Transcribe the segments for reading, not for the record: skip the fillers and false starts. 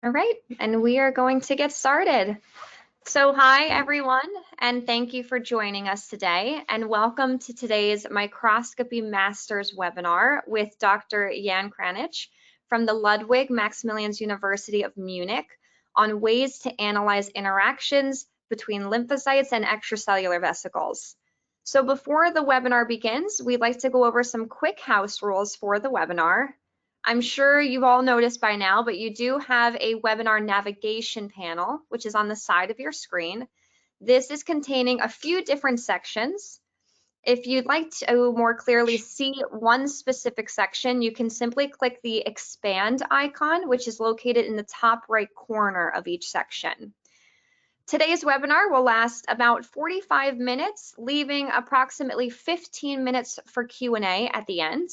All right, and we are going to get started. So hi everyone, and thank you for joining us today, and welcome to today's Microscopy Masters webinar with Dr. Jan Kranich from the Ludwig-Maximilians-University of Munich on ways to analyze interactions between lymphocytes and extracellular vesicles. So before the webinar begins, we'd like to go over some quick house rules for the webinar. I'm sure you've all noticed by now, but you do have a webinar navigation panel, which is on the side of your screen. This is containing a few different sections. If you'd like to more clearly see one specific section, you can simply click the expand icon, which is located in the top right corner of each section. Today's webinar will last about 45 minutes, leaving approximately 15 minutes for Q&A at the end.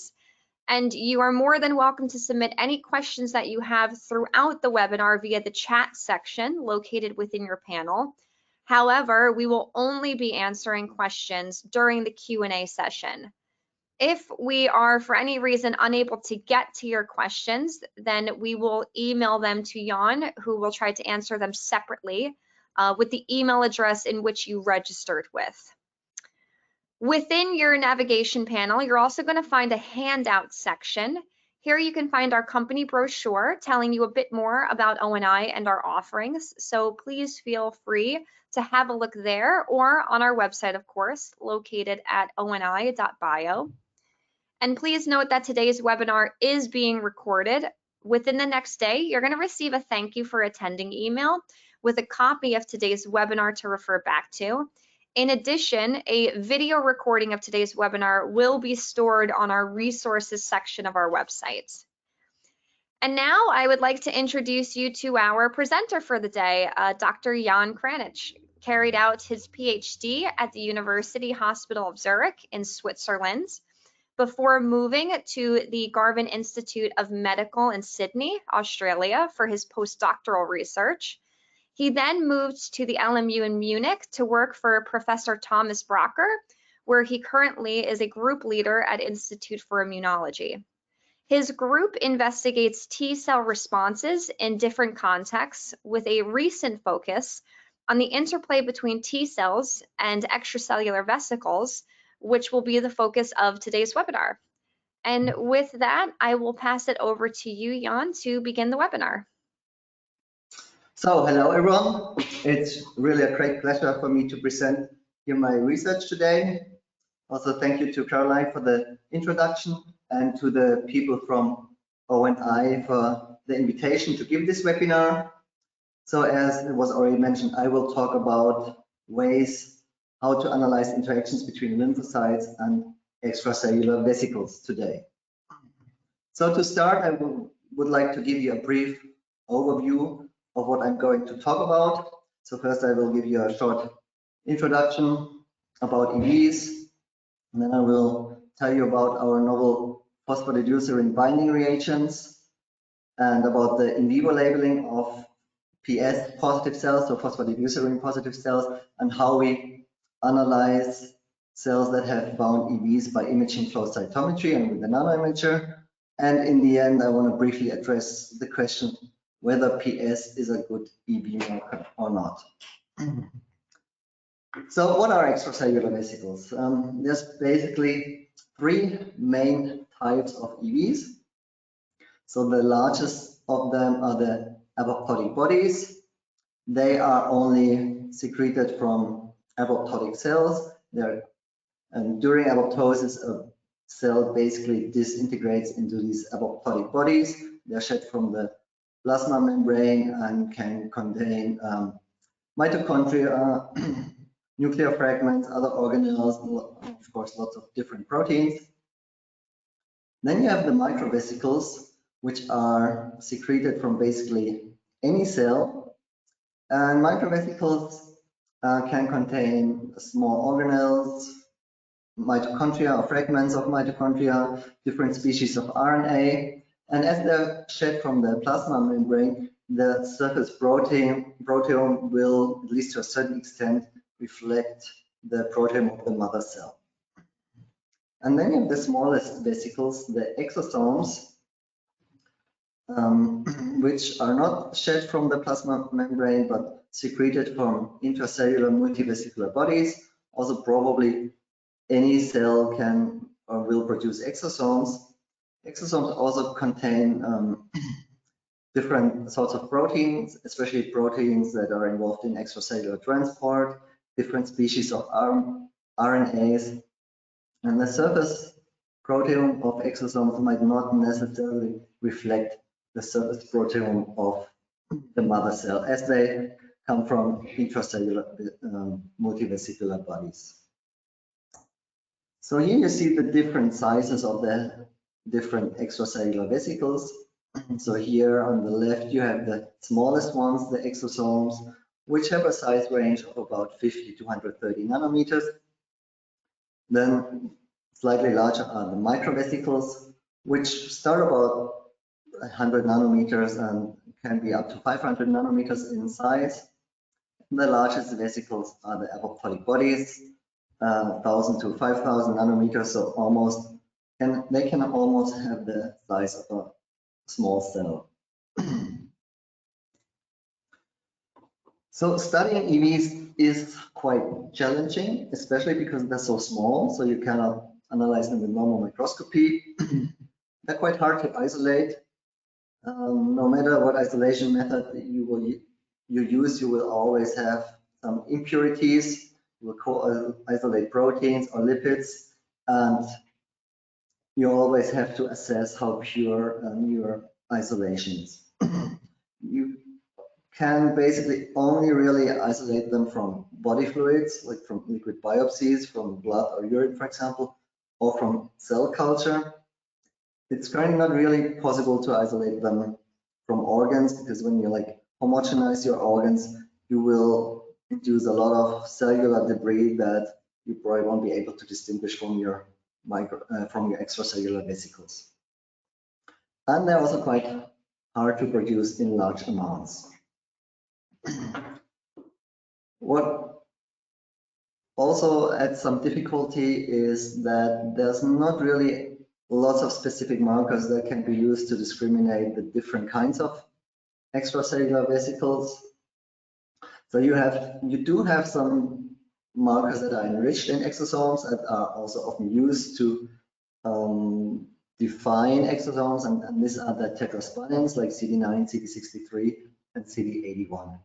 And you are more than welcome to submit any questions that you have throughout the webinar via the chat section located within your panel. However, we will only be answering questions during the Q&A session. If we are, for any reason, unable to get to your questions, then we will email them to Jan, who will try to answer them separately with the email address in which you registered with. Within your navigation panel, you're also going to find a handout section. Here you can find our company brochure telling you a bit more about ONI and our offerings. So please feel free to have a look there or on our website, of course, located at oni.bio. And please note that today's webinar is being recorded. Within the next day, you're going to receive a thank you for attending email with a copy of today's webinar to refer back to. In addition, a video recording of today's webinar will be stored on our resources section of our website. And now I would like to introduce you to our presenter for the day, Dr. Jan Kranich. Carried out his PhD at the University Hospital of Zurich in Switzerland before moving to the Garvan Institute of Medical in Sydney, Australia for his postdoctoral research. He then moved to the LMU in Munich to work for Professor Thomas Brocker, where he currently is a group leader at Institute for Immunology. His group investigates T-cell responses in different contexts with a recent focus on the interplay between T-cells and extracellular vesicles, which will be the focus of today's webinar. And with that, I will pass it over to you, Jan, to begin the webinar. So, hello everyone. It's really a great pleasure for me to present here my research today. Also, thank you to Caroline for the introduction and to the people from ONI for the invitation to give this webinar. So, as it was already mentioned, I will talk about ways how to analyze interactions between lymphocytes and extracellular vesicles today. So, to start, I would like to give you a brief overview of what I'm going to talk about. So first I will give you a short introduction about EVs, and then I will tell you about our novel phosphatidylserine binding reagents and about the in vivo labeling of PS positive cells, so phosphatidylserine positive cells, and how we analyze cells that have bound EVs by imaging flow cytometry and with the nanoimager. And in the end, I want to briefly address the question whether PS is a good EV marker or not. So what are extracellular vesicles? There's basically three main types of EVs. So the largest of them are the apoptotic bodies. They are only secreted from apoptotic cells. And during apoptosis, a cell basically disintegrates into these apoptotic bodies. They're shed from the plasma membrane and can contain mitochondria, nuclear fragments, other organelles, of course, lots of different proteins. Then you have the microvesicles, which are secreted from basically any cell. And microvesicles can contain small organelles, mitochondria or fragments of mitochondria, different species of RNA. And as they're shed from the plasma membrane, the surface proteome will, at least to a certain extent, reflect the proteome of the mother cell. And then you have the smallest vesicles, the exosomes. which are not shed from the plasma membrane, but secreted from intracellular multivesicular bodies. Also, probably any cell can or will produce exosomes. Exosomes also contain different sorts of proteins, especially proteins that are involved in extracellular transport, different species of RNAs, and the surface proteome of exosomes might not necessarily reflect the surface proteome of the mother cell, as they come from intracellular multivesicular bodies. So here you see the different sizes of the different extracellular vesicles. So here on the left you have the smallest ones, the exosomes, which have a size range of about 50 to 130 nanometers. Then slightly larger are the microvesicles, which start about 100 nanometers and can be up to 500 nanometers in size. The largest vesicles are the apoptotic bodies, 1,000 to 5,000 nanometers, so they can almost have the size of a small cell. So studying EVs is quite challenging, especially because they're so small, so you cannot analyze them with normal microscopy. They're quite hard to isolate. No matter what isolation method you use, you will always have some impurities. You will isolate proteins or lipids, and you always have to assess how pure your isolation is. You can basically only really isolate them from body fluids, like from liquid biopsies, from blood or urine, for example, or from cell culture. It's currently not really possible to isolate them from organs, because when you homogenize your organs, you will induce a lot of cellular debris that you probably won't be able to distinguish from your extracellular vesicles. And they're also quite hard to produce in large amounts. What also adds some difficulty is that there's not really lots of specific markers that can be used to discriminate the different kinds of extracellular vesicles. So you do have some markers that are enriched in exosomes that are also often used to define exosomes, and these are the tetraspanins like CD9, CD63, and CD81.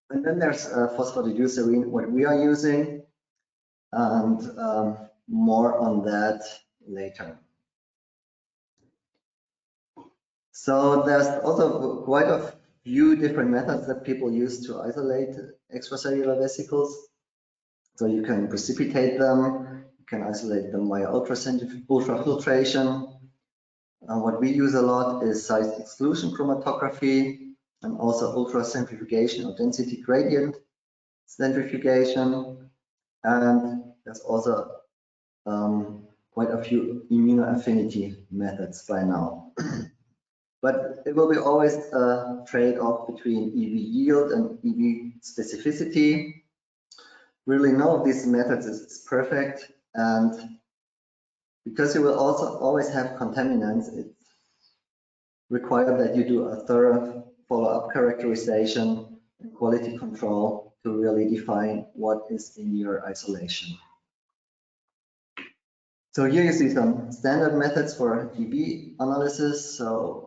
And then there's phosphatidylserine, what we are using, and more on that later. So there's also quite a few different methods that people use to isolate extracellular vesicles. So you can precipitate them, you can isolate them via ultrafiltration. What we use a lot is size exclusion chromatography, and also ultracentrifugation or density gradient centrifugation. And there's also quite a few immunoaffinity methods by now. But it will be always a trade-off between EV yield and EV specificity. Really, none of these methods is perfect, and because you will also always have contaminants, it's required that you do a thorough follow-up characterization and quality control to really define what is in your isolation. So here you see some standard methods for EV analysis. So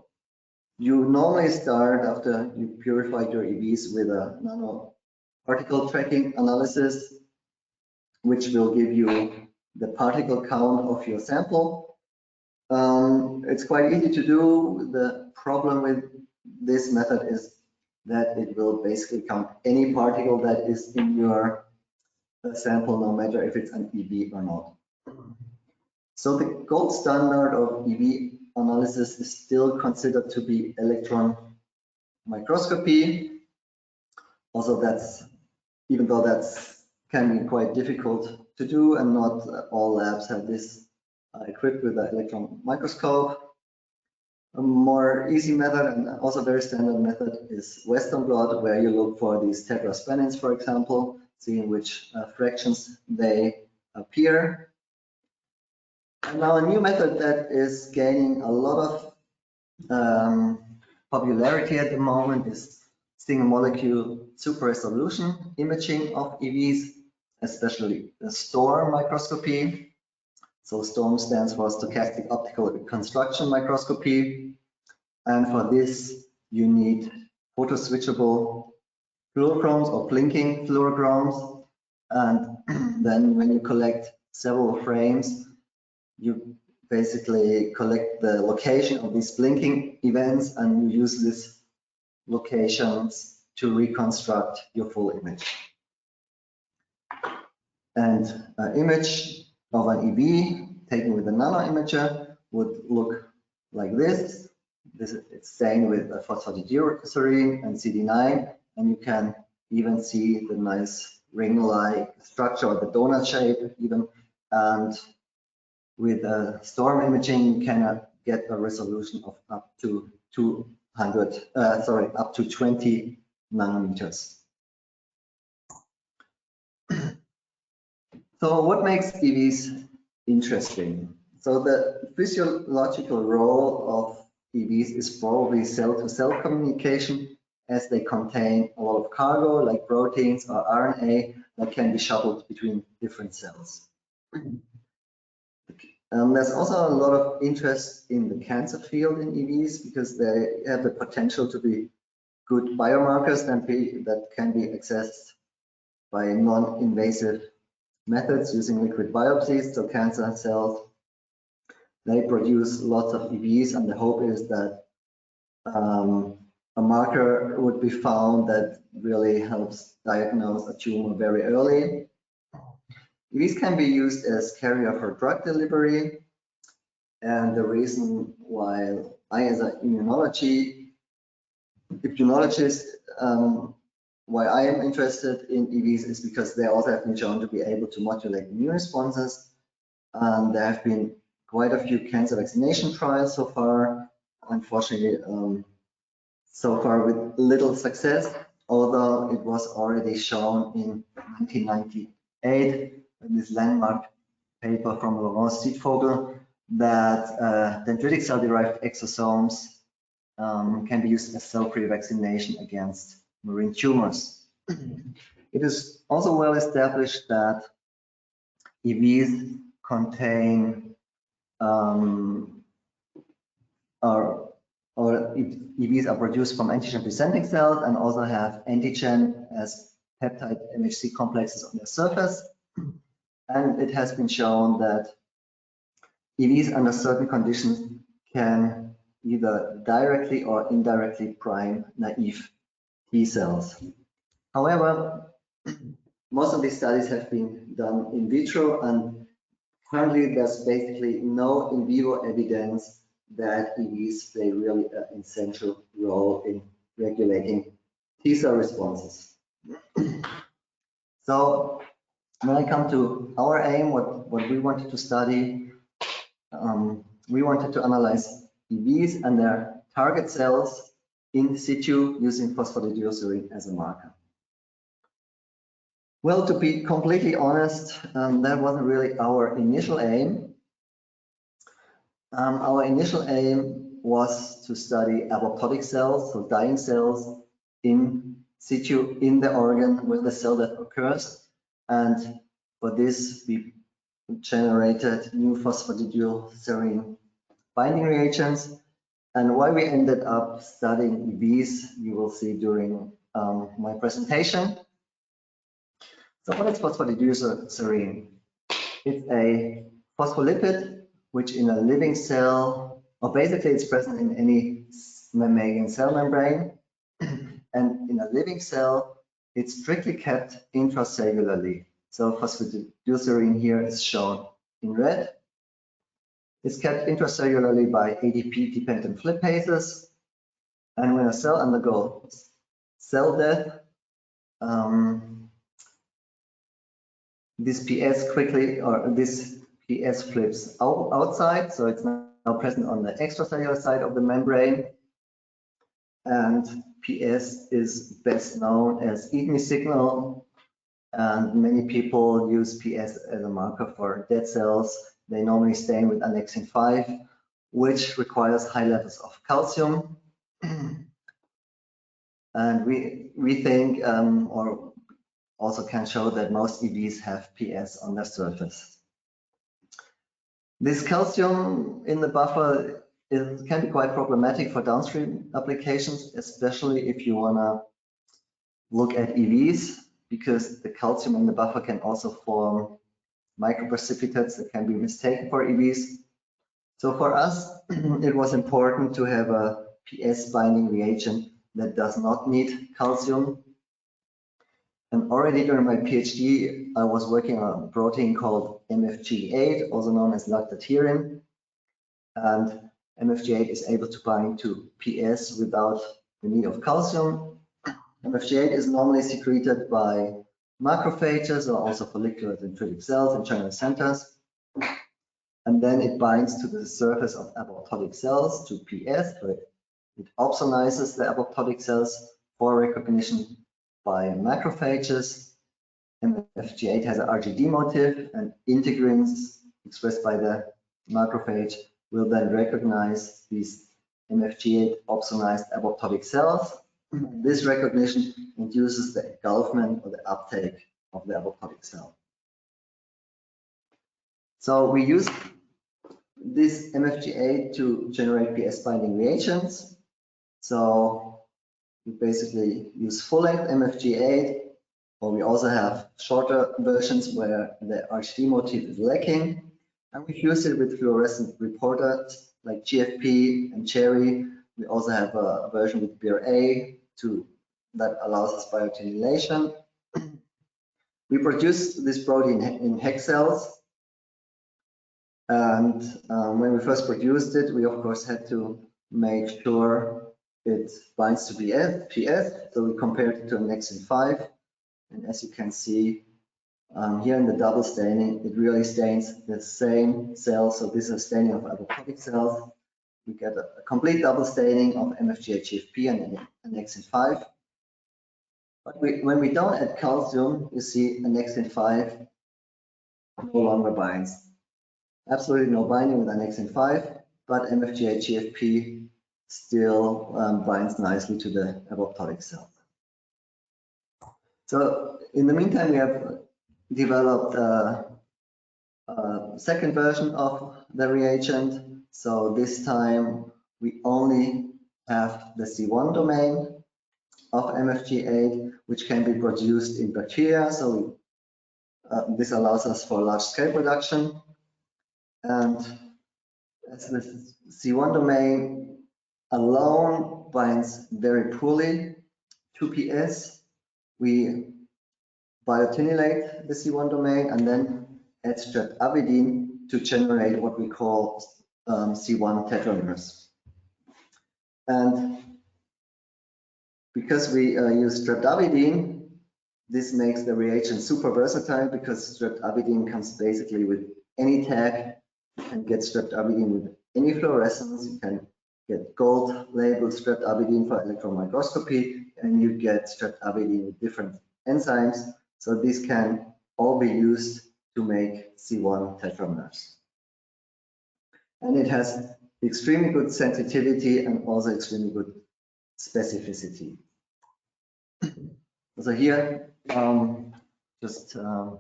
you normally start after you purified your EVs with a nanoparticle tracking analysis, which will give you the particle count of your sample. It's quite easy to do. The problem with this method is that it will basically count any particle that is in your sample, no matter if it's an EV or not. So the gold standard of EV analysis is still considered to be electron microscopy. Also, even though that's can be quite difficult to do, and not all labs have this equipped with an electron microscope. A more easy method, and also very standard method, is Western blot, where you look for these tetraspanins, for example, seeing which fractions they appear. And now a new method that is gaining a lot of popularity at the moment is single molecule super resolution imaging of EVs, especially the STORM microscopy. So STORM stands for Stochastic Optical Reconstruction Microscopy. And for this, you need photoswitchable fluorochromes or blinking fluorochromes. And then when you collect several frames, you basically collect the location of these blinking events, and you use these locations to reconstruct your full image. And an image of an EV taken with a nano imager would look like this. It's stained with a phosphatidylserine and CD9, and you can even see the nice ring-like structure or the donut shape even. And with a STORM imaging, you can get a resolution of up to 20 nanometers. So what makes EVs interesting? So the physiological role of EVs is probably cell-to-cell communication, as they contain a lot of cargo like proteins or RNA that can be shuttled between different cells. There's also a lot of interest in the cancer field in EVs because they have the potential to be good biomarkers that can be accessed by non-invasive methods using liquid biopsies. So cancer cells, they produce lots of EVs, and the hope is that a marker would be found that really helps diagnose a tumor very early. EVs can be used as carrier for drug delivery, and the reason why I, as an immunologist, why I am interested in EVs is because they also have been shown to be able to modulate immune responses, and there have been quite a few cancer vaccination trials so far. Unfortunately, so far with little success, although it was already shown in 1998 in this landmark paper from Laurent Stiefvogel that dendritic cell-derived exosomes can be used as cell-free vaccination against marine tumors. It is also well established that EVs contain EVs are produced from antigen-presenting cells and also have antigen as peptide MHC complexes on their surface. And it has been shown that EVs under certain conditions can either directly or indirectly prime naive T cells. However, most of these studies have been done in vitro, and currently there's basically no in vivo evidence that EVs play really an essential role in regulating T cell responses. So when I come to our aim, what we wanted to study, we wanted to analyze EVs and their target cells in situ using phosphatidylserine as a marker. Well, to be completely honest, that wasn't really our initial aim. Our initial aim was to study apoptotic cells, so dying cells in situ in the organ where the cell death occurs. And for this, we generated new phosphatidylserine binding reagents. And why we ended up studying EVs, you will see during my presentation. So what is phosphatidylserine? It's a phospholipid which in a living cell, or basically it's present in any mammalian cell membrane. And in a living cell, it's strictly kept intracellularly. So phosphatidylserine here is shown in red. It's kept intracellularly by ADP-dependent flipases. And when a cell undergoes cell death, this PS flips outside, so it's now present on the extracellular side of the membrane. And PS is best known as eat me signal, and many people use PS as a marker for dead cells. They normally stain with annexin 5, which requires high levels of calcium. And we think, or also can show that most EVs have PS on their surface. This calcium in the buffer can be quite problematic for downstream applications, especially if you want to look at EVs, because the calcium in the buffer can also form microprecipitates that can be mistaken for EVs. So for us, it was important to have a PS binding reagent that does not need calcium. And already during my PhD, I was working on a protein called MFG8, also known as lactathirin. And MFG8 is able to bind to PS without the need of calcium. MFG8 is normally secreted by macrophages or also follicular dendritic cells in general centers. And then it binds to the surface of apoptotic cells to PS. So it opsonizes the apoptotic cells for recognition by macrophages. MFG8 has an RGD motif, and integrins expressed by the macrophage will then recognize these MFG8 opsonized apoptotic cells. This recognition induces the engulfment or the uptake of the apoptotic cell. So we use this MFG8 to generate PS binding reagents. So we basically use full-length MFG8, or we also have shorter versions where the RGD motif is lacking. And we use it with fluorescent reporters like GFP and Cherry. We also have a version with BRA that allows us biotinylation. We produce this protein in HEK cells. And when we first produced it, we of course had to make sure it binds to PS. So we compared it to an Nexin-5. And as you can see here in the double staining, it really stains the same cells. So this is a staining of apoptotic cells. We get a complete double staining of MFG8 GFP and an Nexin-5. But when we don't add calcium, you see a Nexin-5 no longer binds. Absolutely no binding with an Nexin-5, but MFG8 GFP still binds nicely to the apoptotic cells. So in the meantime, we have developed a second version of the reagent. So this time we only have the C1 domain of MFG8, which can be produced in bacteria. So this allows us for large scale production. And as the C1 domain alone binds very poorly to PS, we biotinylate the C1 domain and then add streptavidin to generate what we call C1 tetramers. And because we use streptavidin, this makes the reagent super versatile because streptavidin comes basically with any tag. You can get streptavidin with any fluorescence. You can get gold labeled streptavidin for electron microscopy, and you get streptavidin with different enzymes. So these can all be used to make C1 tetramers. And it has extremely good sensitivity and also extremely good specificity. So here, just to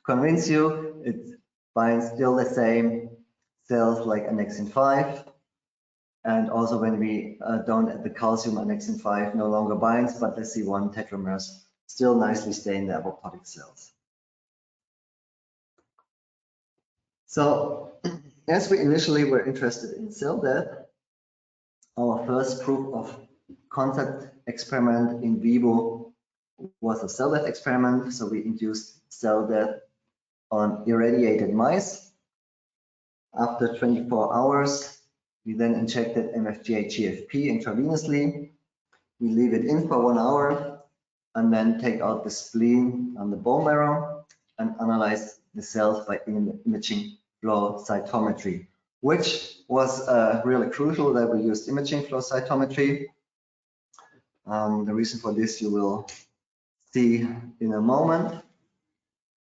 convince you, it binds still the same cells like Annexin-5. And also when we don't add the calcium, Annexin-5 no longer binds, but the C1 tetramers still nicely stain the apoptotic cells. So as we initially were interested in cell death, our first proof of concept experiment in vivo was a cell death experiment. So we induced cell death on irradiated mice. After 24 hours, we then injected MFG8 GFP intravenously. We leave it in for 1 hour and then take out the spleen and the bone marrow and analyze the cells by imaging flow cytometry, which was really crucial that we used imaging flow cytometry. The reason for this you will see in a moment.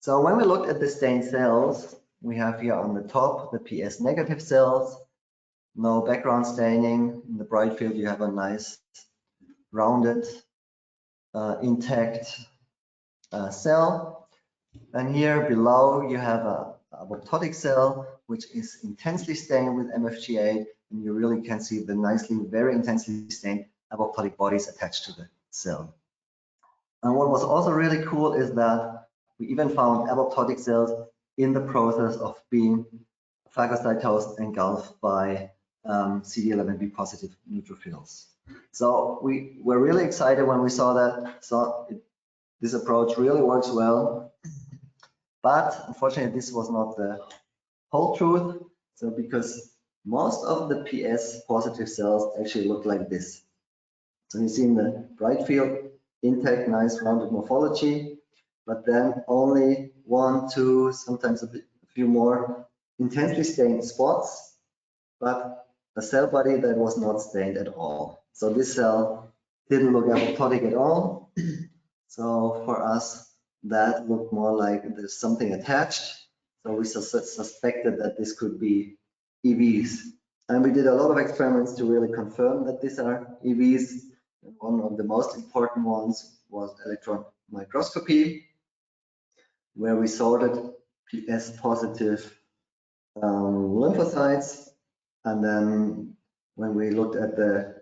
So when we looked at the stained cells, we have here on the top the PS negative cells. no background staining. In the bright field, you have a nice rounded, intact cell. And here below, you have a apoptotic cell, which is intensely stained with MFG8, and you really can see the nicely, very intensely stained apoptotic bodies attached to the cell. And what was also really cool is that we even found apoptotic cells in the process of being phagocytosed, engulfed by CD11b positive neutrophils. So we were really excited when we saw that. So this approach really works well. But unfortunately, this was not the whole truth. So because most of the PS positive cells actually look like this. So you see in the bright field, intact, nice rounded morphology, but then only 1, 2, sometimes a few more intensely stained spots, but a cell body that was not stained at all. So this cell didn't look apoptotic at all. So for us, that looked more like there's something attached. So we suspected that this could be EVs. And we did a lot of experiments to really confirm that these are EVs. One of the most important ones was electron microscopy, where we sorted PS positive lymphocytes. And then when we looked at the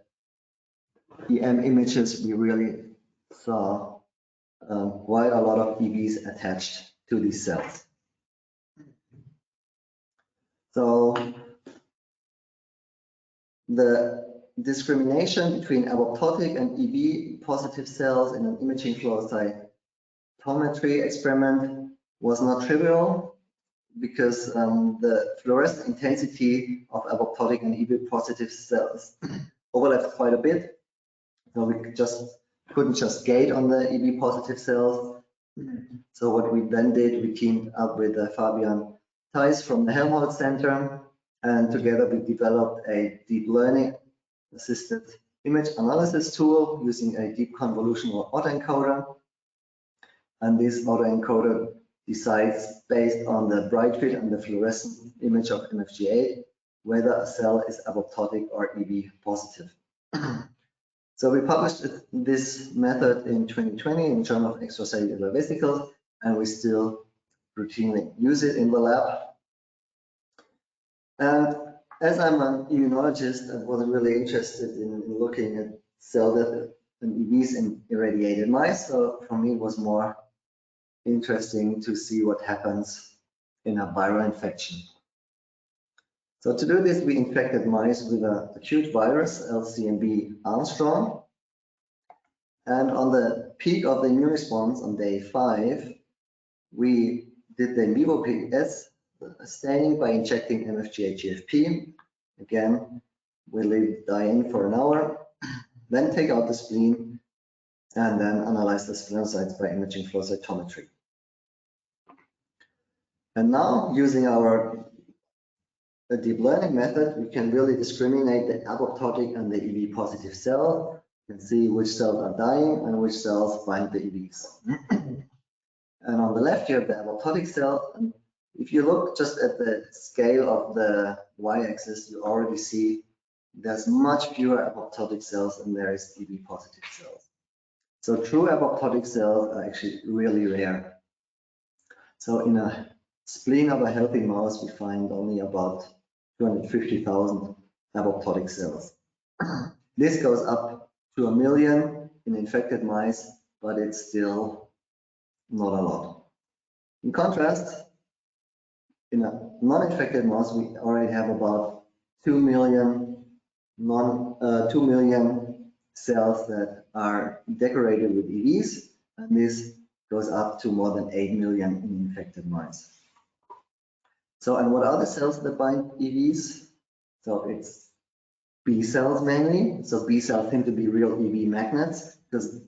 EM images, we really saw quite a lot of EVs attached to these cells. So the discrimination between apoptotic and EV positive cells in an imaging flow cytometry experiment was not trivial, because the fluorescent intensity of apoptotic and EV positive cells overlaps quite a bit. So we couldn't just gate on the EV positive cells. So what we then did, we teamed up with Fabian Theis from the Helmholtz Center, and together we developed a deep learning assisted image analysis tool using a deep convolutional autoencoder. And this autoencoder decides, based on the bright field and the fluorescent image of MFG8, whether a cell is apoptotic or EV positive. So we published this method in 2020 in the Journal of Extracellular Vesicles, and we still routinely use it in the lab. And as I'm an immunologist, I was really interested in looking at cell death and EVs in irradiated mice. So for me, it was more interesting to see what happens in a viral infection. So to do this, we infected mice with an acute virus, LCMV Armstrong. And on the peak of the immune response on day 5, we did the in vivo PS staining by injecting MFG8 GFP. Again, we leave it die in for an hour, then take out the spleen, and then analyze the splenocytes by imaging flow cytometry. And now, using our deep learning method, we can really discriminate the apoptotic and the EV positive cells. You can see which cells are dying and which cells bind the EVs. And on the left, you have the apoptotic cell. And if you look just at the scale of the y-axis, you already see there's much fewer apoptotic cells than there is EV positive cells. So true apoptotic cells are actually really rare. So in a spleen of a healthy mouse, we find only about 250,000 apoptotic cells. This goes up to 1 million in infected mice, but it's still not a lot. In contrast, in a non-infected mouse, we already have about 2 million cells that are decorated with EVs, and this goes up to more than 8 million in infected mice. So, and what are the cells that bind EVs? So it's B cells mainly. So B cells seem to be real EV magnets, because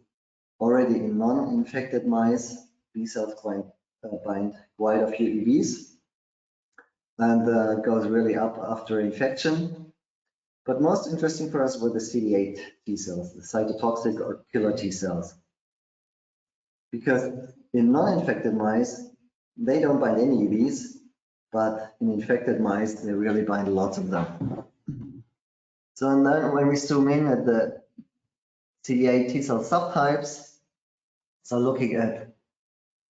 already in non-infected mice, B cells bind quite a few EVs, and goes really up after infection. But most interesting for us were the CD8 T cells, the cytotoxic or killer T cells. Because in non-infected mice, they don't bind any EVs, but in infected mice, they really bind lots of them. So and then when we zoom in at the CD8 T cell subtypes, so looking at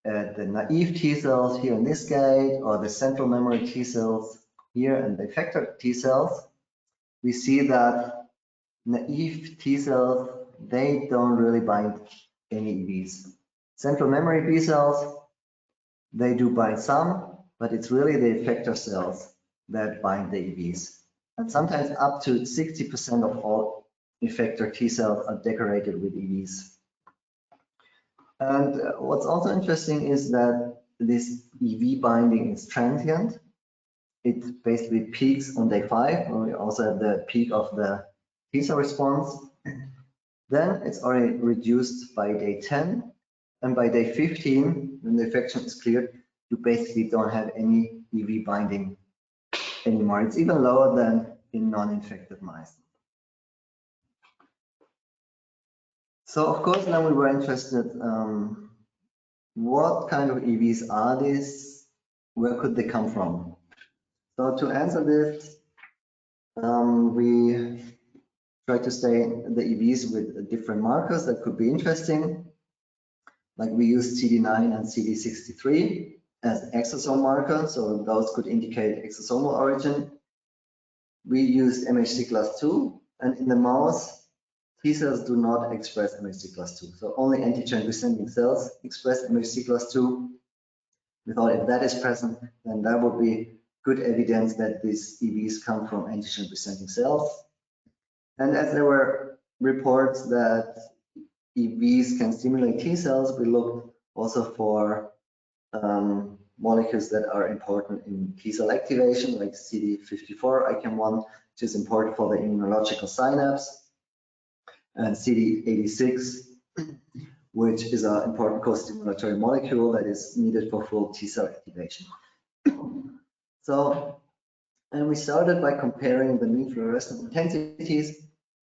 the naive T cells here in this gate, or the central memory T cells here and the effector T cells, we see that naive T cells, they don't really bind any EVs. Central memory B cells, they do bind some, but it's really the effector cells that bind the EVs. And sometimes up to 60% of all effector T cells are decorated with EVs. And what's also interesting is that this EV binding is transient. It basically peaks on day 5, and we also have the peak of the T cell response. Then it's already reduced by day 10, and by day 15, when the infection is cleared, you basically don't have any EV binding anymore. It's even lower than in non-infected mice. So of course, now we were interested, what kind of EVs are these? Where could they come from? So to answer this, we try to stain the EVs with different markers that could be interesting. Like we use CD9 and CD63 as exosome markers, so those could indicate exosomal origin. We use MHC class 2, and in the mouse, T cells do not express MHC class 2. So only antigen-presenting cells express MHC class 2. We thought if that is present, then that would be good evidence that these EVs come from antigen-presenting cells. And as there were reports that EVs can stimulate T cells, we looked also for molecules that are important in T cell activation, like CD54, ICAM1, which is important for the immunological synapse, and CD86, which is an important co-stimulatory molecule that is needed for full T cell activation. So, and we started by comparing the mean fluorescence intensities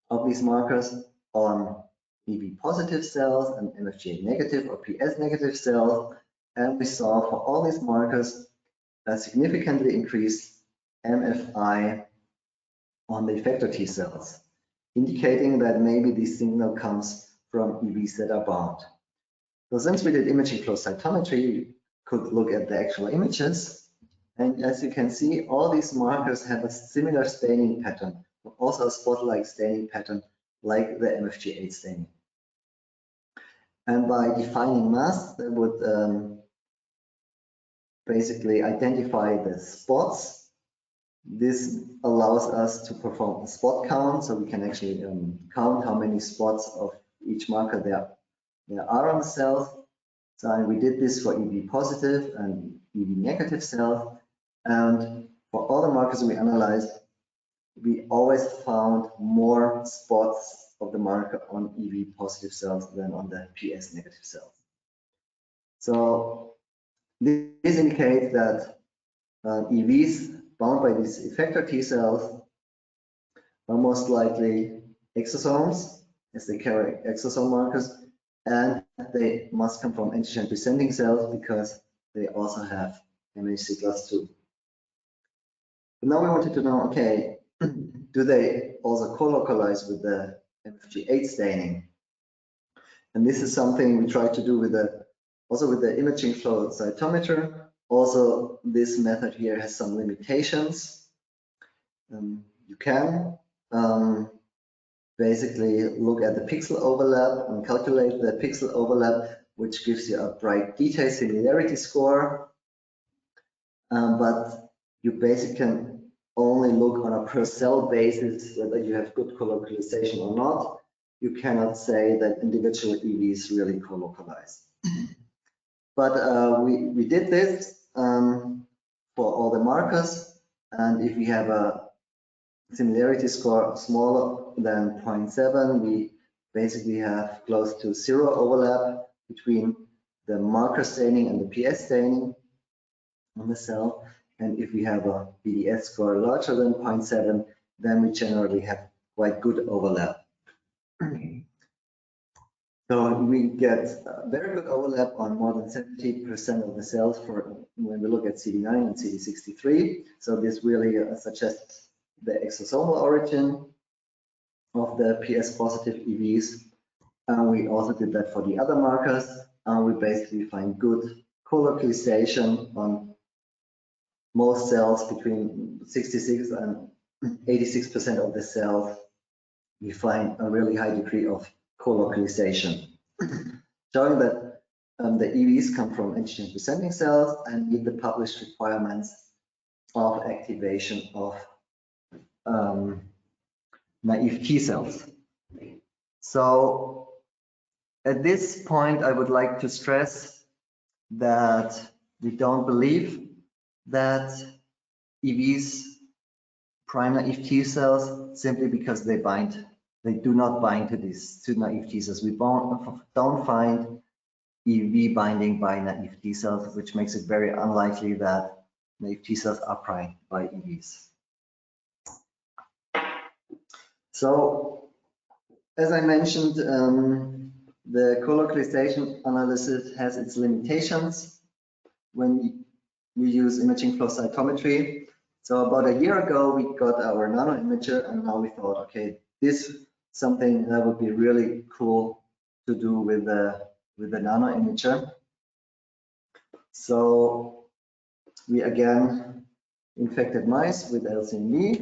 of these markers on EV positive cells and MFG8 negative or PS negative cells, and we saw for all these markers a significantly increased MFI on the effector T cells, indicating that maybe this signal comes from EVs that are bound. So since we did imaging flow cytometry, we could look at the actual images, and as you can see, all these markers have a similar staining pattern, also a spot-like staining pattern, like the MFG8 staining. And by defining masks, that would basically identify the spots. This allows us to perform a spot count, so we can actually count how many spots of each marker there are on the cells. So we did this for EV positive and EV negative cells, and for all the markers we analyzed, we always found more spots of the marker on EV positive cells than on the PS negative cells. So this indicates that EVs bound by these effector T cells are most likely exosomes, as they carry exosome markers, and they must come from antigen-presenting cells because they also have MHC class 2. But now we wanted to know, okay, do they also co-localize with the MFG8 staining? And this is something we try to do with also with the imaging flow cytometer. Also, this method here has some limitations. You can basically look at the pixel overlap and calculate the pixel overlap, which gives you a bright detail similarity score. But you basically can only look on a per cell basis whether you have good colocalization or not. You cannot say that individual EVs really co-localize. But we did this for all the markers, and if we have a similarity score smaller than 0.7, we basically have close to 0 overlap between the marker staining and the PS staining on the cell. And if we have a BDS score larger than 0.7, then we generally have quite good overlap. So we get very good overlap on more than 70% of the cells for when we look at CD9 and CD63. So this really suggests the exosomal origin. of the PS positive EVs. We also did that for the other markers. We basically find good colocalization on most cells, between 66 and 86% of the cells. We find a really high degree of colocalization, showing that the EVs come from antigen-presenting cells and meet the published requirements of activation of naive T cells. So at this point, I would like to stress that we don't believe that EVs prime naive T cells simply because they do not bind to naive T cells. We don't find EV binding by naive T cells, which makes it very unlikely that naive T cells are primed by EVs. So, as I mentioned, the colocalization analysis has its limitations when we use imaging flow cytometry. So about a year ago, we got our nano imager, and now we thought, okay, this is something that would be really cool to do with the nano imager. So we again infected mice with LCMV.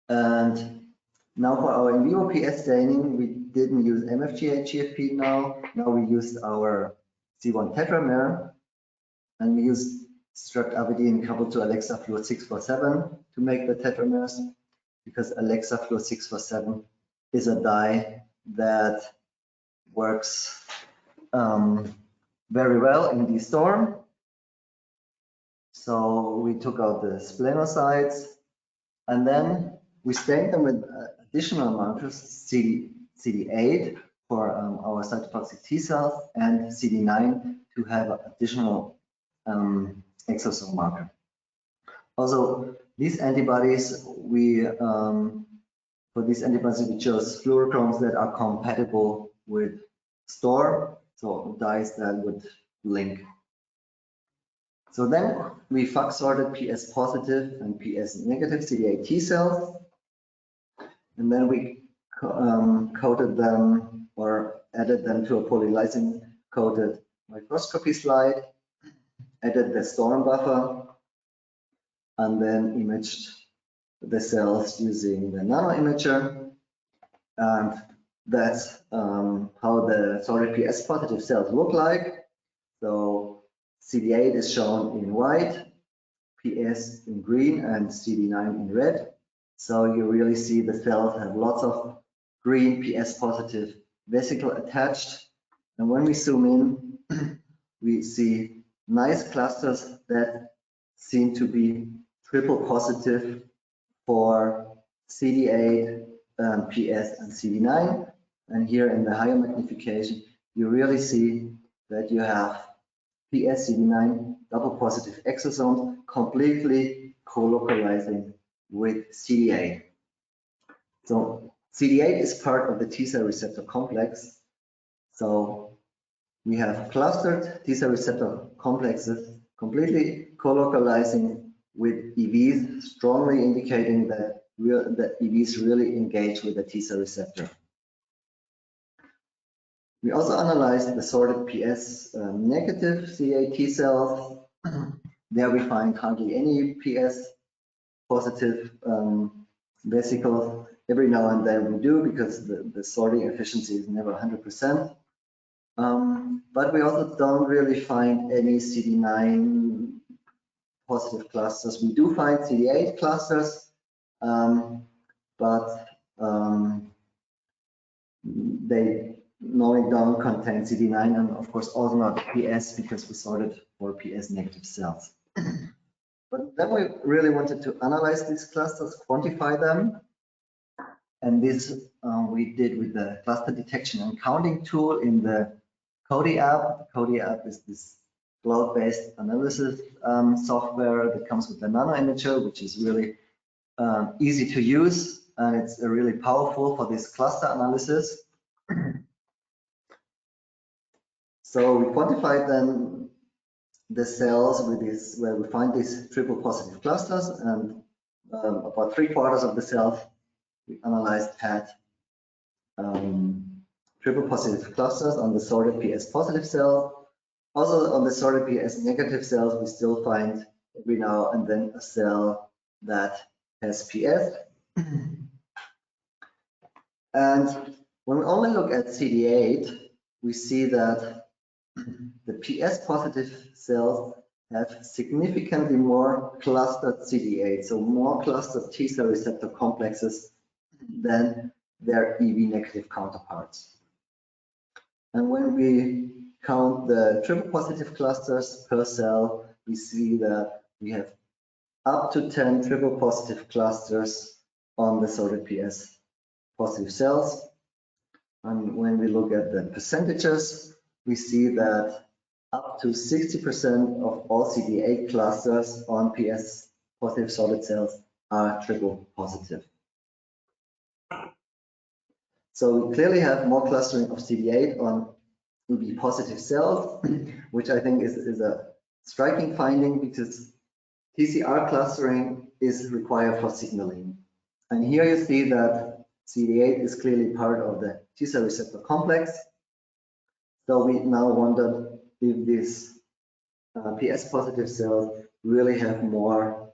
And now for our in vivo PS staining, we didn't use MFG GFP now. Now we used our C1 tetramer, and we used struct-avidine coupled to Alexa Fluor 647 to make the tetramers, because Alexa Fluor 647 is a dye that works very well in the storm. So we took out the splenocytes, and then we stained them with additional markers, CD8 for our cytotoxic T cells, and CD9 to have additional exosome marker. Also, these antibodies, for these antibodies we chose fluorochromes that are compatible with STOR, so dyes that would link. So then we FAC sorted PS positive and PS negative CD8 T cells, and then we coated them or added them to a polylysin coated microscopy slide, added the storm buffer, and then imaged the cells using the nano imager. And that's how the sorted PS positive cells look like. So CD8 is shown in white, PS in green, and CD9 in red. So you really see the cells have lots of green PS positive vesicle attached. And when we zoom in, we see nice clusters that seem to be triple positive for CD8, PS, and CD9. And here in the higher magnification, you really see that you have PS, CD9, double positive exosomes completely co-localizing with CD8. So CD8 is part of the T cell receptor complex. So we have clustered T cell receptor complexes completely co-localizing with EVs, strongly indicating that EVs really engage with the T cell receptor. We also analyzed the sorted PS negative CD8 T cells. There we find hardly any PS positive vesicles. Every now and then we do, because the sorting efficiency is never 100%. But we also don't really find any CD9 positive clusters. We do find CD8 clusters, but they normally don't contain CD9, and of course also not PS, because we sorted for PS negative cells. But then we really wanted to analyze these clusters, quantify them, and this we did with the cluster detection and counting tool in the Cody app. The Cody app is this cloud-based analysis software that comes with the nano imager, which is really easy to use, and it's really powerful for this cluster analysis. So we quantified then the cells with this, where we find these triple positive clusters, and about 3/4 of the cells we analyzed had triple positive clusters on the sorted PS positive cell. Also on the sorted PS negative cells, we still find every now and then a cell that has PS. And when we only look at CD8, we see that the PS positive cells have significantly more clustered CD8, so more clustered T cell receptor complexes than their EV negative counterparts. And when we count the triple positive clusters per cell, we see that we have up to 10 triple positive clusters on the sorted PS positive cells. And when we look at the percentages, we see that up to 60% of all CD8 clusters on PS positive solid cells are triple positive. So we clearly have more clustering of CD8 on EB positive cells, which I think is a striking finding because TCR clustering is required for signaling. And here you see that CD8 is clearly part of the T cell receptor complex. So we now wonder if these PS positive cells really have more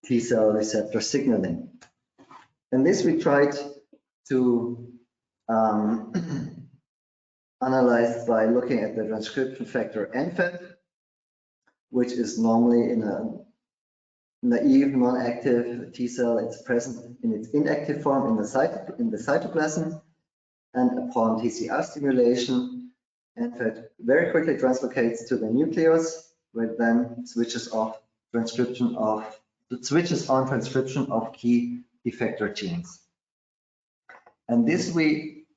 T cell receptor signaling. And this we tried to analyze by looking at the transcription factor NFET, which is normally in a naive, non-active T cell. It's present in its inactive form in the cytoplasm, and upon TCR stimulation, NFET very quickly translocates to the nucleus, where it then switches on transcription of key effector genes. And this we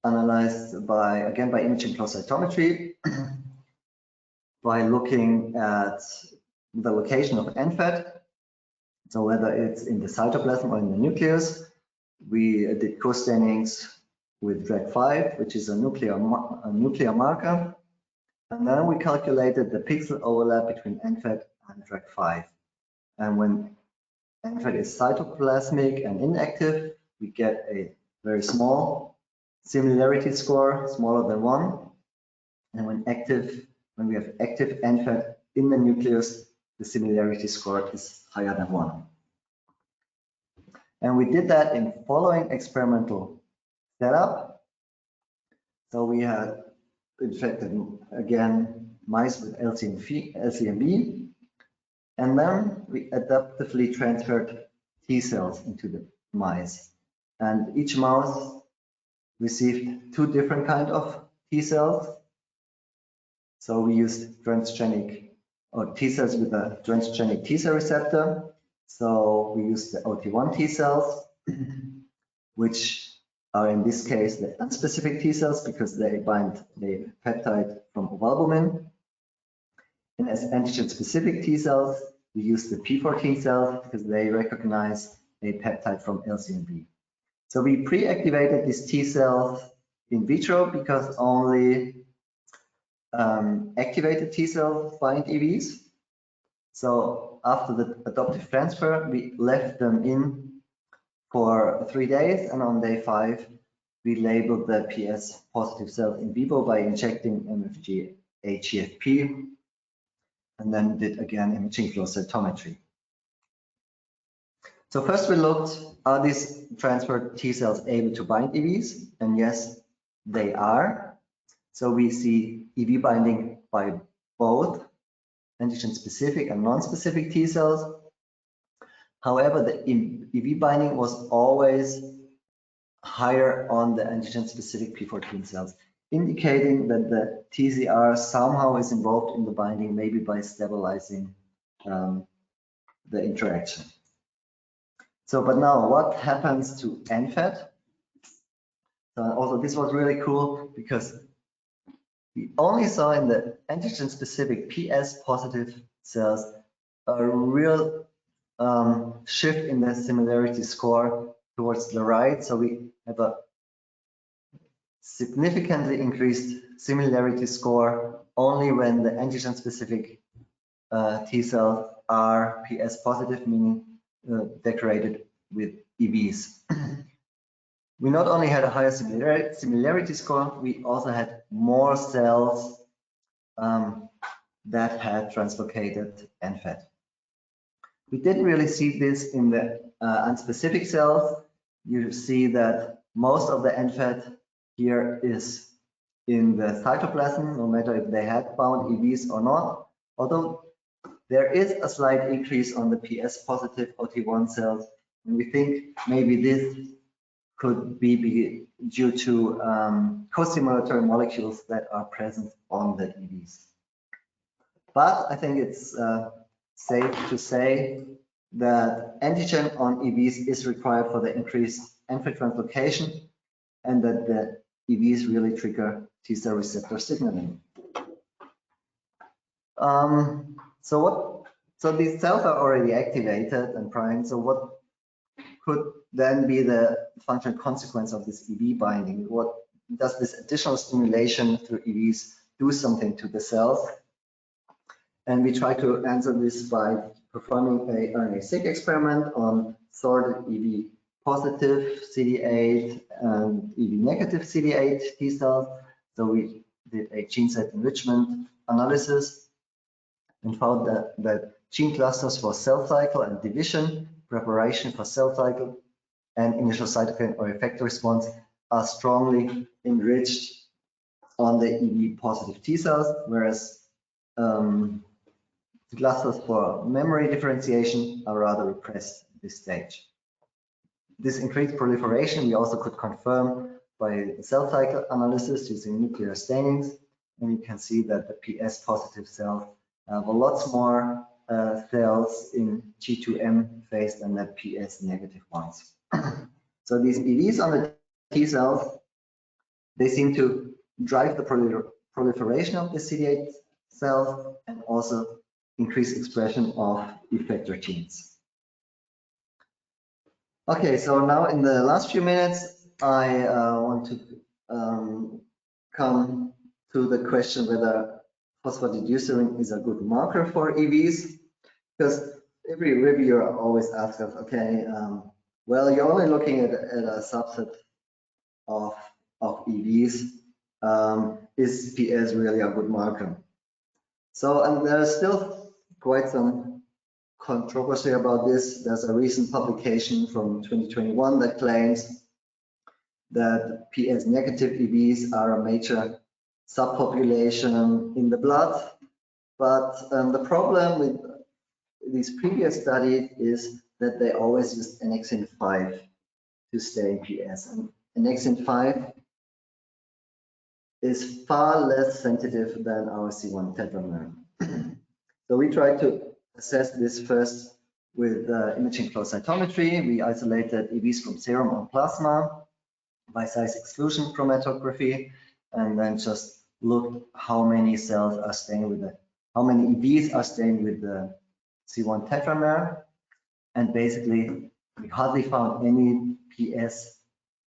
analyzed by imaging flow cytometry by looking at the location of NFET. So whether it's in the cytoplasm or in the nucleus, we did co-stainings with DRAG5, which is a nuclear marker. And then we calculated the pixel overlap between NFET and DRAG5. And when NFET is cytoplasmic and inactive, we get a very small similarity score, smaller than 1. And when we have active NFET in the nucleus, the similarity score is higher than 1. And we did that in following experimental setup. So we had infected, again, mice with LCMV, and then we adaptively transferred T cells into the mice. And each mouse received 2 different kinds of T cells. So we used transgenic or T cells with a transgenic T cell receptor. So we used the OT1 T cells, which are in this case the unspecific T cells because they bind the peptide from ovalbumin. And as antigen-specific T cells, we use the P14 cells because they recognize a peptide from LCMV. So we pre-activated these T cells in vitro because only activated T cells bind EVs. So after the adoptive transfer, we left them in for 3 days, and on day 5, we labeled the PS positive cells in vivo by injecting MFG HEFP, and then did again imaging flow cytometry. So first we looked, are these transferred T cells able to bind EVs? And yes, they are. So we see EV binding by both antigen-specific and non-specific T cells. However, the EV binding was always higher on the antigen-specific P14 cells, indicating that the TCR somehow is involved in the binding, maybe by stabilizing the interaction. So, but now what happens to NFET? So also this was really cool because we only saw in the antigen-specific PS positive cells a real shift in the similarity score towards the right. So we have a significantly increased similarity score only when the antigen-specific T cells are PS positive, meaning decorated with EVs. We not only had a higher similarity score, we also had more cells that had translocated NFAT. We didn't really see this in the unspecific cells. You see that most of the NFAT here is in the cytoplasm, no matter if they had bound EVs or not, although there is a slight increase on the PS positive OT1 cells, and we think maybe this could be due to co-stimulatory molecules that are present on the EVs. But I think it's safe to say that antigen on EVs is required for the increased NFAT translocation, and that the EVs really trigger T-cell receptor signaling. So these cells are already activated and primed. So what could then be the functional consequence of this EV binding? What does this additional stimulation through EVs do something to the cells? And we try to answer this by performing a RNA-seq experiment on sorted EV positive CD8 and EV negative CD8 T cells. So we did a gene set enrichment analysis and found that gene clusters for cell cycle and division, preparation for cell cycle, and initial cytokine or effector response are strongly enriched on the EV positive T cells, whereas the clusters for memory differentiation are rather repressed at this stage. This increased proliferation we also could confirm by the cell cycle analysis using nuclear stainings, and you can see that the PS positive cells have a lot more cells in G2M phase than the PS negative ones. So these EVs on the T cells, they seem to drive the proliferation of the CD8 cells and also increase expression of effector genes. Okay, so now in the last few minutes, I want to come to the question whether phosphatidylserine is a good marker for EVs, because every reviewer always asks us, okay, well, you're only looking at a subset of EVs. Is PS really a good marker? So, and there's still quite some controversy about this. There's a recent publication from 2021 that claims that PS negative EVs are a major subpopulation in the blood. But the problem with these previous studies is that they always used annexin 5 to stay in PS. And annexin 5 is far less sensitive than our C1 tetramer. So we tried to assess this first with imaging flow cytometry. We isolated EVs from serum or plasma by size exclusion chromatography, and then just looked how many cells are staying with how many EVs are staying with the C1 tetramer. And basically, we hardly found any PS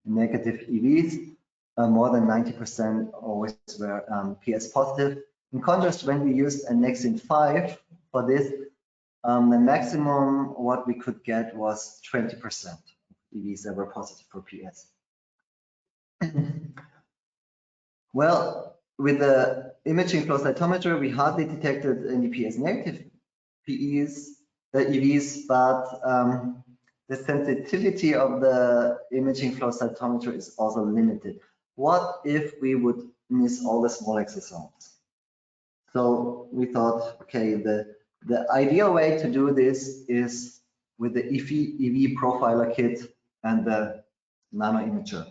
negative EVs. More than 90% always were PS positive. In contrast, when we used annexin 5 for this, the maximum what we could get was 20% EVs that were positive for PS. Well, with the imaging flow cytometer, we hardly detected any PS negative EVs, but the sensitivity of the imaging flow cytometer is also limited. What if we would miss all the small exosomes? So we thought, okay, the ideal way to do this is with the EV profiler kit and the nano imager.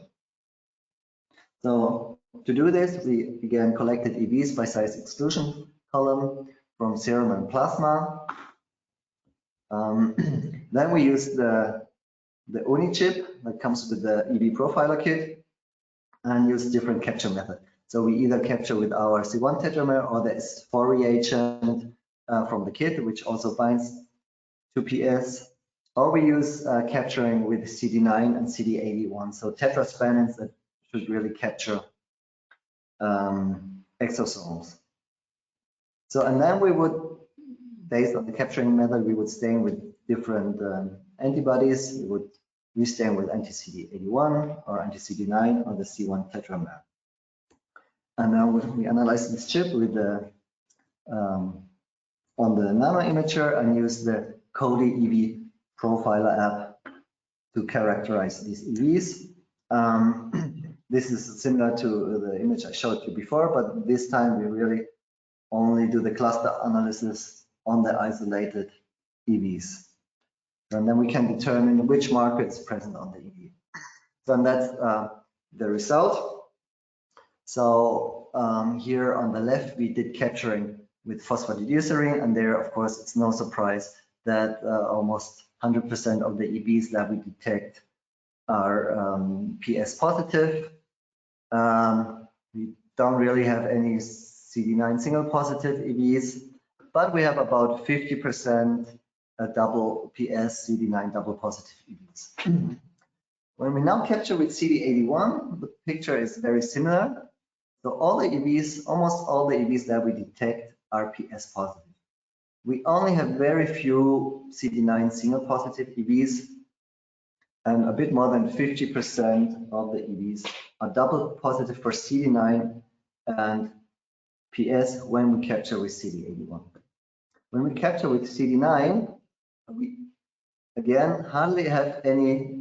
So to do this, we again collected EVs by size exclusion column from serum and plasma. Then we used the UNI chip that comes with the EV profiler kit and use different capture method. So we either capture with our C1 tetramer or the S4 reagent from the kit, which also binds to PS, or we use capturing with CD9 and CD81, so tetraspanins that should really capture exosomes. So, and then we would based on the capturing method, we would stain with different antibodies. We would restain with anti-CD81 or anti-CD9 or the C1 tetramer. And now we analyze this chip with the on the nano imager and use the Cody EV profiler app to characterize these EVs. This is similar to the image I showed you before, but this time we really only do the cluster analysis on the isolated EVs. And then we can determine which marker is present on the EV. So that's the result. So here on the left, we did capturing with phosphatidylserine, and there, of course, it's no surprise that almost 100% of the EVs that we detect are PS positive. We don't really have any CD9 single positive EVs, but we have about 50% double PS CD9 double positive EVs. When we now capture with CD81, the picture is very similar. So all the EVs, almost all the EVs that we detect are PS positive. We only have very few CD9 single positive EVs, and a bit more than 50% of the EVs are double positive for CD9 and PS when we capture with CD81. When we capture with CD9, we again hardly have any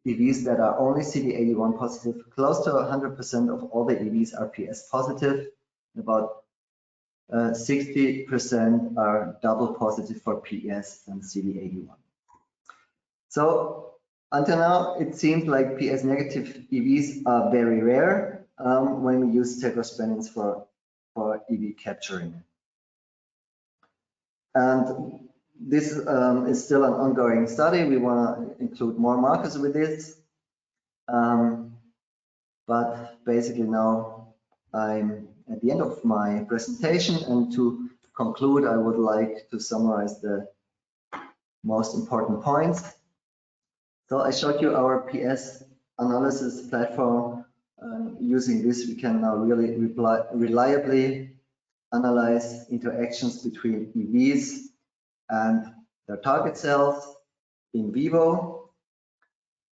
EVs that are only CD81 positive. Close to 100% of all the EVs are PS positive. About 60% are double positive for PS and CD81. So until now, it seems like PS negative EVs are very rare when we use tetraspanins for EV capturing. And this is still an ongoing study. We want to include more markers with this. But basically now I'm at the end of my presentation, and to conclude, I would like to summarize the most important points. So I showed you our PS analysis platform. Using this, we can now really reliably analyze interactions between EVs and their target cells in vivo.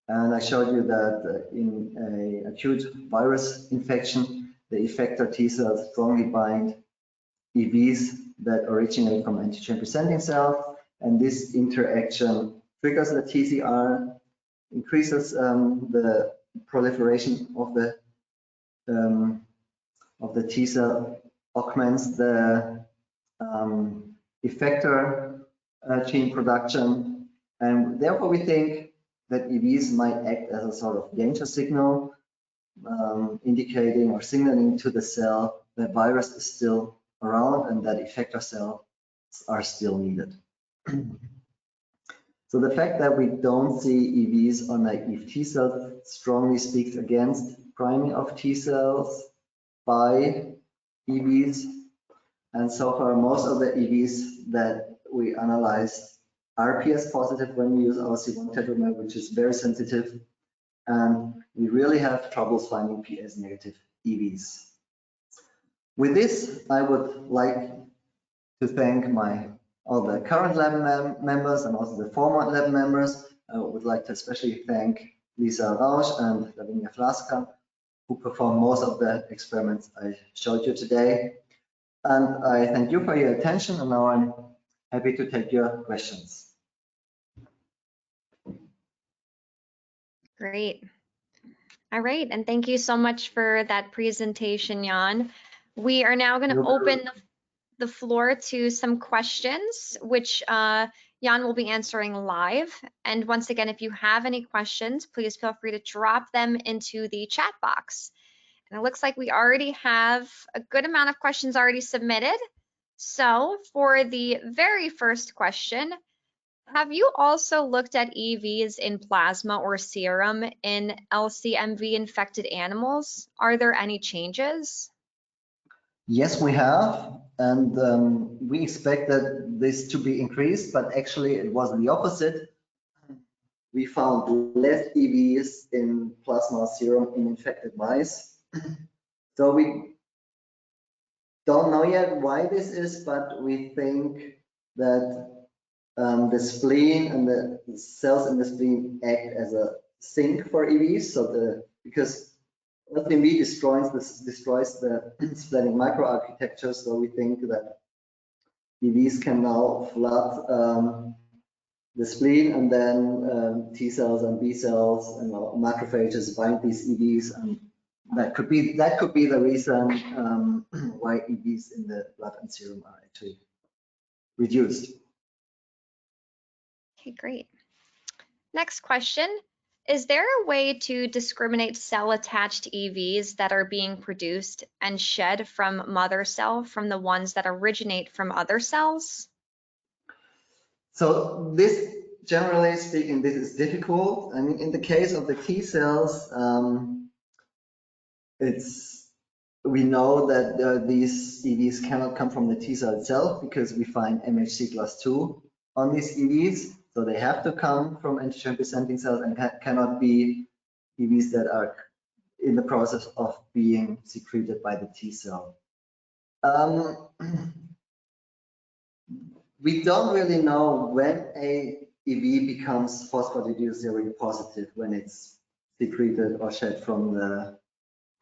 And I showed you that in an acute virus infection, the effector T cells strongly bind EVs that originate from antigen-presenting cells, and this interaction triggers the TCR, increases the proliferation of the T cell, augments the effector gene production, and therefore we think that EVs might act as a sort of danger signal, indicating or signaling to the cell that virus is still around and that effector cells are still needed. So the fact that we don't see EVs on naive T cells strongly speaks against priming of T cells by EVs. And so far, most of the EVs that we analyzed are PS positive when we use our C1 tetramer, which is very sensitive. And we really have troubles finding PS negative EVs. With this, I would like to thank all the current lab members and also the former lab members. I would like to especially thank Lisa Rausch and Lavinia Flaska, who performed most of the experiments I showed you today. And I thank you for your attention, and now I'm happy to take your questions. Great. All right, and thank you so much for that presentation, Jan. We are now going to open the floor to some questions, which Jan will be answering live. And once again, if you have any questions, please feel free to drop them into the chat box. And it looks like we already have a good amount of questions already submitted. So for the very first question, have you also looked at EVs in plasma or serum in LCMV infected animals? Are there any changes? Yes, we have, and we expect that this to be increased, but actually it was the opposite. We found less EVs in plasma or serum in infected mice. So we don't know yet why this is, but we think that the spleen and the cells in the spleen act as a sink for EVs. So because LTMV destroys the splenic microarchitecture, so we think that EVs can now flood the spleen, and then T cells and B cells and macrophages bind these EVs, and that could be the reason why EVs in the blood and serum are actually reduced. Okay, great. Next question. Is there a way to discriminate cell-attached EVs that are being produced and shed from mother cell from the ones that originate from other cells? So this, generally speaking, this is difficult. I mean, in the case of the T cells, we know that these EVs cannot come from the T cell itself because we find MHC class 2 on these EVs. So they have to come from antigen-presenting cells and cannot be EVs that are in the process of being secreted by the T cell. We don't really know when a EV becomes phosphatidylserine positive, when it's secreted or shed from the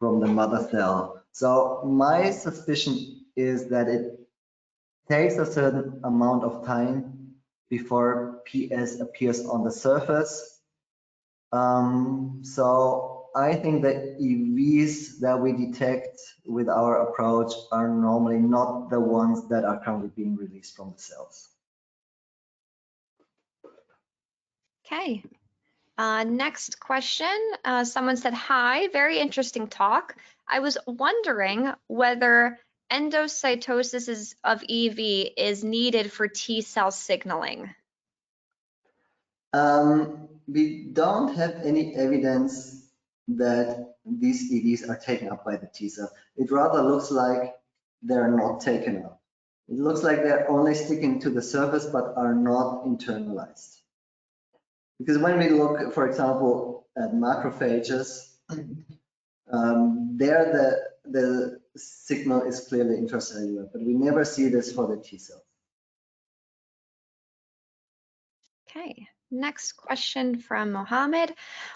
mother cell. So my suspicion is that it takes a certain amount of time before PS appears on the surface. So I think that EVs that we detect with our approach are normally not the ones that are currently being released from the cells. Okay. Next question. Someone said, hi, very interesting talk. I was wondering whether endocytosis of EV is needed for T cell signaling. We don't have any evidence that these EVs are taken up by the T cell. It rather looks like they're not taken up. It looks like they're only sticking to the surface but are not internalized. Because when we look, for example, at macrophages, there the signal is clearly intracellular, but we never see this for the T cells. Okay, next question from Mohammed.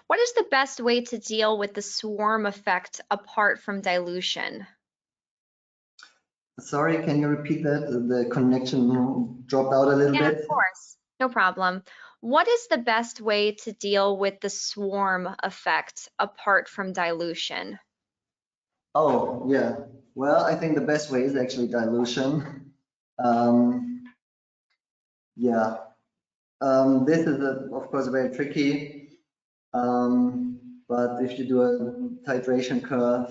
What is the best way to deal with the swarm effect apart from dilution? Sorry, can you repeat that? The connection dropped out a little bit. Of course, no problem. What is the best way to deal with the swarm effect apart from dilution? Oh, yeah. Well, I think the best way is actually dilution. Yeah. This is, of course, very tricky. But if you do a titration curve,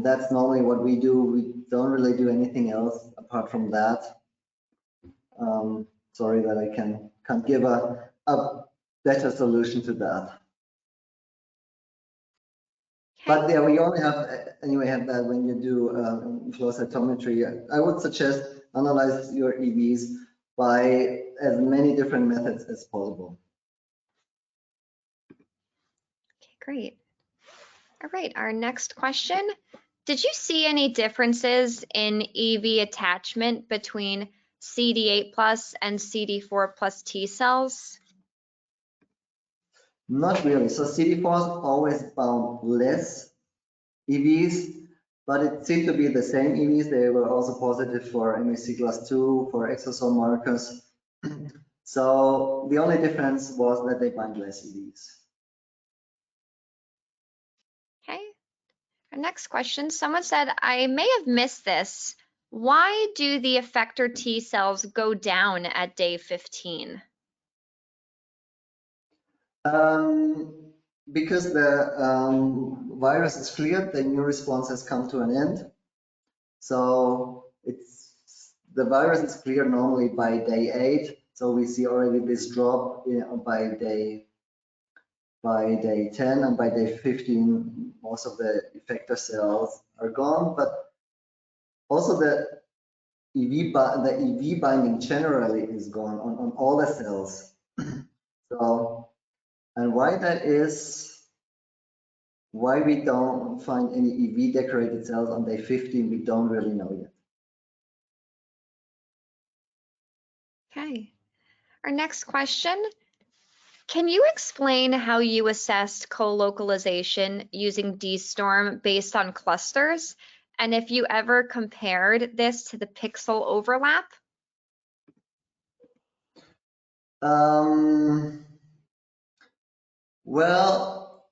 that's normally what we do. We don't really do anything else apart from that. Sorry that I can't give a better solution to that. But yeah, we only have that when you do flow cytometry. I would suggest analyze your EVs by as many different methods as possible. Okay, great. All right, our next question. Did you see any differences in EV attachment between CD8 plus and CD4 plus T cells? Not really. So CD4 always bound less EVs, but it seemed to be the same EVs. They were also positive for MHC class 2, for exosome markers. So the only difference was that they bind less EVs. Okay. Our next question, someone said, I may have missed this. Why do the effector T cells go down at day 15? Because the virus is cleared, the immune response has come to an end. So the virus is cleared normally by day 8. So we see already this drop by day 10, and by day 15, most of the effector cells are gone. But also the EV binding generally is gone on all the cells. So, and why that is, why we don't find any EV decorated cells on day 15, we don't really know yet. Okay. Our next question. Can you explain how you assessed co-localization using DStorm based on clusters? And if you ever compared this to the pixel overlap? Well,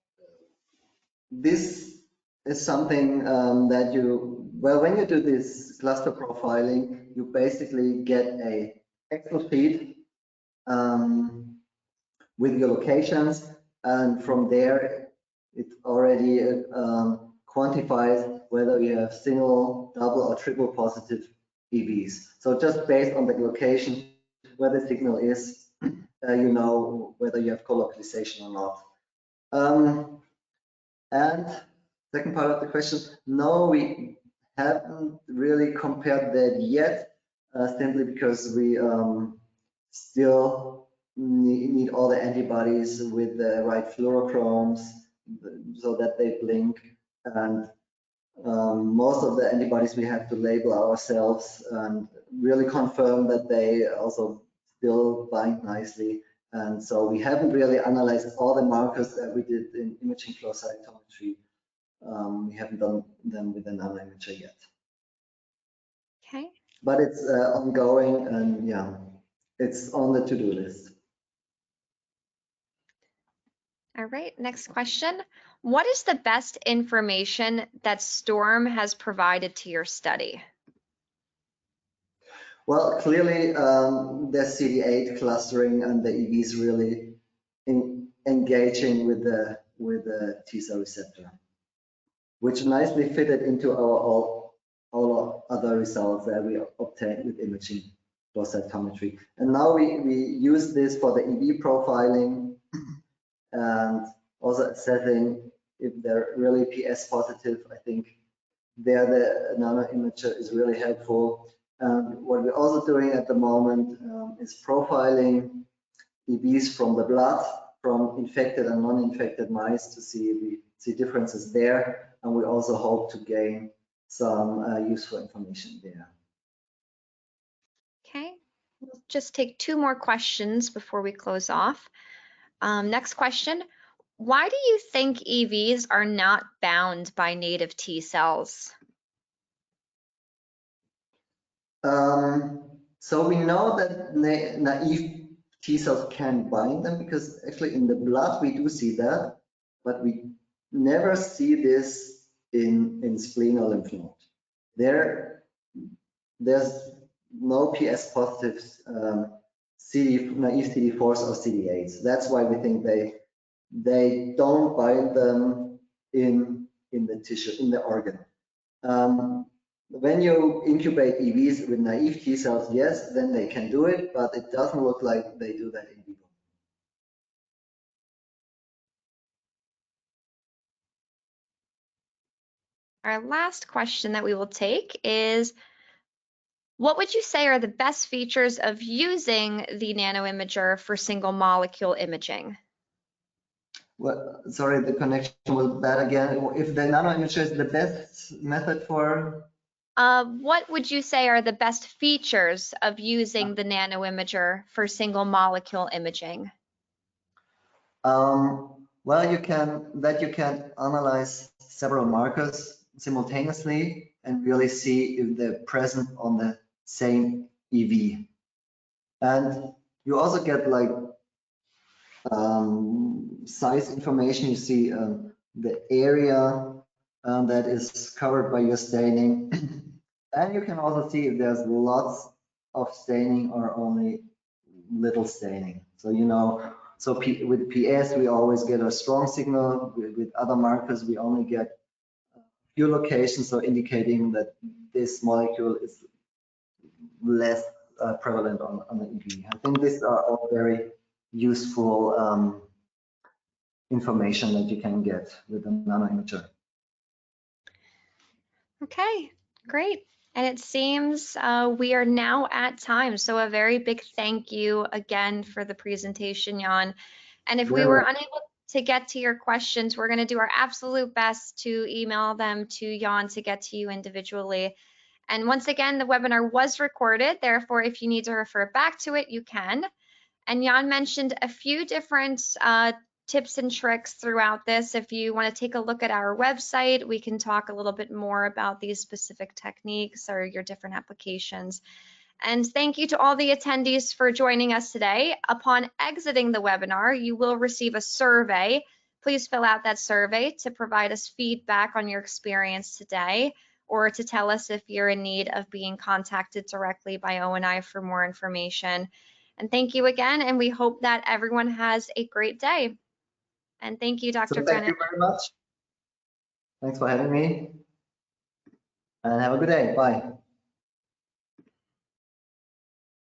this is something that when you do this cluster profiling, you basically get a Excel sheet with your locations, and from there it already quantifies whether you have single, double, or triple positive EVs. So just based on the location where the signal is, you know whether you have co-localization or not. And second part of the question, no, we haven't really compared that yet, simply because we still need all the antibodies with the right fluorochromes so that they blink. And most of the antibodies we have to label ourselves and really confirm that they also still bind nicely. And so we haven't really analyzed all the markers that we did in imaging flow cytometry. We haven't done them with an nanoimager yet. Okay. But it's ongoing, and yeah, it's on the to-do list. All right, next question. What is the best information that STORM has provided to your study? Well, clearly the CD8 clustering and the EVs really engaging with the T cell receptor, which nicely fitted into all other results that we obtained with imaging flow cytometry. And now we use this for the EV profiling and also assessing if they're really PS positive. I think there the nanoimager is really helpful. What we're also doing at the moment is profiling EVs from the blood, from infected and non-infected mice, to see if we see differences there. And we also hope to gain some useful information there. Okay, we'll just take two more questions before we close off. Next question. Why do you think EVs are not bound by native T cells? So we know that naive T cells can bind them, because actually in the blood we do see that, but we never see this in spleen or lymph node. There's no PS positives, naive CD4s or CD8s. That's why we think they don't bind them in the tissue, in the organ. When you incubate EVs with naive T cells, yes, then they can do it, but it doesn't look like they do that in vivo. Our last question that we will take is, what would you say are the best features of using the nanoimager for single molecule imaging? Well, sorry, the connection was bad again. If the nanoimager is the best method for? What would you say are the best features of using the nanoimager for single molecule imaging? Well, you can analyze several markers simultaneously and really see if they're present on the same EV. And you also get like size information. You see the area that is covered by your staining. And you can also see if there's lots of staining or only little staining. So, you know, so with PS, we always get a strong signal. With other markers, we only get a few locations, so indicating that this molecule is less prevalent on the EV. I think these are all very useful information that you can get with a nanoimager. Okay, great. And it seems we are now at time. So a very big thank you again for the presentation, Jan. And if we were unable to get to your questions, we're going to do our absolute best to email them to Jan to get to you individually. And once again, the webinar was recorded. Therefore, if you need to refer back to it, you can. And Jan mentioned a few different tips and tricks throughout this. If you want to take a look at our website, we can talk a little bit more about these specific techniques or your different applications. And thank you to all the attendees for joining us today. Upon exiting the webinar, you will receive a survey. Please fill out that survey to provide us feedback on your experience today, or to tell us if you're in need of being contacted directly by O&I for more information. And thank you again, and we hope that everyone has a great day. And thank you, Dr. So thank you very much. Thanks for having me, and have a good day. Bye.